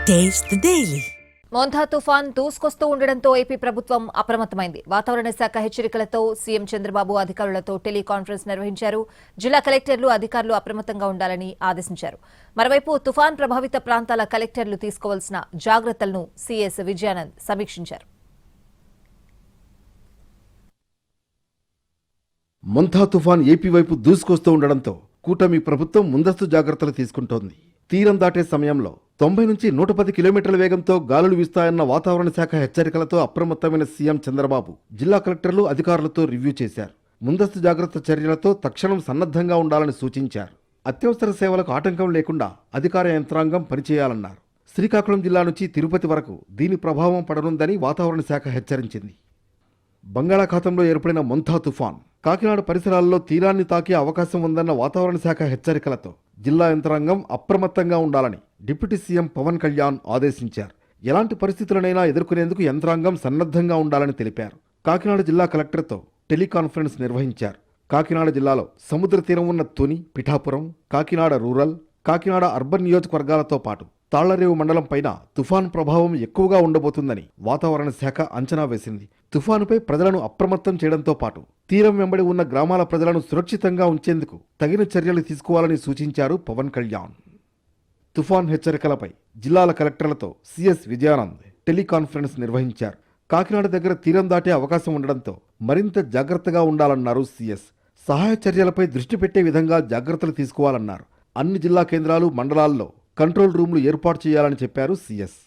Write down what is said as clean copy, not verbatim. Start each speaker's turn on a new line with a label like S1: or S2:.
S1: Taste the Daily.
S2: Montha తుఫాన్ దూసుకొస్తూ ఉండడంతో AP ప్రభుత్వం అప్రమత్తమైంది. వాతావరణ శాఖ హెచ్చరికలతో సీఎం చంద్రబాబు అధికారులతో టెలికాన్ఫరెన్స్ నిర్వహించారు. జిల్లా కలెక్టర్లు అధికారులు అప్రమత్తంగా ఉండాలని ఆదేశించారు. మరోవైపు తుఫాన్ ప్రభావిత ప్రాంతాల కలెక్టర్లు తీసుకోవాల్సిన జాగ్రత్తలను సీఎస్ విజయానంద్ సమీక్షించారు.
S3: మోంథా తుఫాన్ ఏపీ వైపు దూసుకొస్తూ ఉండడంతో కూటమి ప్రభుత్వం ముందస్తు జాగ్రత్తలు తీసుకుంటోంది. తీరం దాటే సమయంలో 90 నుంచి 110 కిలోమీటర్ల వేగంతో గాలులు వీస్తాయన్న వాతావరణ శాఖ హెచ్చరికలతో అప్రమత్తమైన సీఎం చంద్రబాబు జిల్లా కలెక్టర్లు అధికారులతో రివ్యూ చేశారు. ముందస్తు జాగ్రత్త చర్యలతో తక్షణం సన్నద్ధంగా ఉండాలని సూచించారు. అత్యవసర సేవలకు ఆటంకం లేకుండా అధికార యంత్రాంగం పనిచేయాలన్నారు. శ్రీకాకుళం జిల్లా నుంచి తిరుపతి వరకు దీని ప్రభావం పడనుందని వాతావరణ శాఖ హెచ్చరించింది. బంగాళాఖాతంలో ఏర్పడిన మోంథా తుఫాన్ కాకినాడ పరిసరాల్లో తీరాన్ని తాకే అవకాశం ఉందన్న వాతావరణ శాఖ హెచ్చరికలతో జిల్లా యంత్రాంగం అప్రమత్తంగా ఉండాలని డిప్యూటీ సీఎం పవన్ కళ్యాణ్ ఆదేశించారు. ఎలాంటి పరిస్థితులనైనా ఎదుర్కొనేందుకు యంత్రాంగం సన్నద్ధంగా ఉండాలని తెలిపారు. కాకినాడ జిల్లా కలెక్టర్తో టెలికాన్ఫరెన్స్ నిర్వహించారు. కాకినాడ జిల్లాలో సముద్ర తీరం ఉన్న తుని, పిఠాపురం, కాకినాడ రూరల్, కాకినాడ అర్బన్ నియోజకవర్గాలతో పాటు తాళ్లరేవు మండలం పైన తుఫాన్ ప్రభావం ఎక్కువగా ఉండబోతుందని వాతావరణ శాఖ అంచనా వేసింది. తుఫానుపై ప్రజలను అప్రమత్తం చేయడంతో పాటు తీరం వెంబడి ఉన్న గ్రామాల ప్రజలను సురక్షితంగా ఉంచేందుకు తగిన చర్యలు తీసుకోవాలని సూచించారు పవన్ కళ్యాణ్. తుఫాన్ హెచ్చరికలపై జిల్లాల కలెక్టర్లతో సీఎస్ విజయానంద్ టెలికాన్ఫరెన్స్ నిర్వహించారు. కాకినాడ దగ్గర తీరం దాటే అవకాశం ఉండడంతో మరింత జాగ్రత్తగా ఉండాలన్నారు సీఎస్. సహాయ చర్యలపై దృష్టి పెట్టే విధంగా జాగ్రత్తలు తీసుకోవాలన్నారు. అన్ని జిల్లా కేంద్రాలు, మండలాల్లో కంట్రోల్ రూమ్లు ఏర్పాటు చేయాలని చెప్పారు సీఎస్.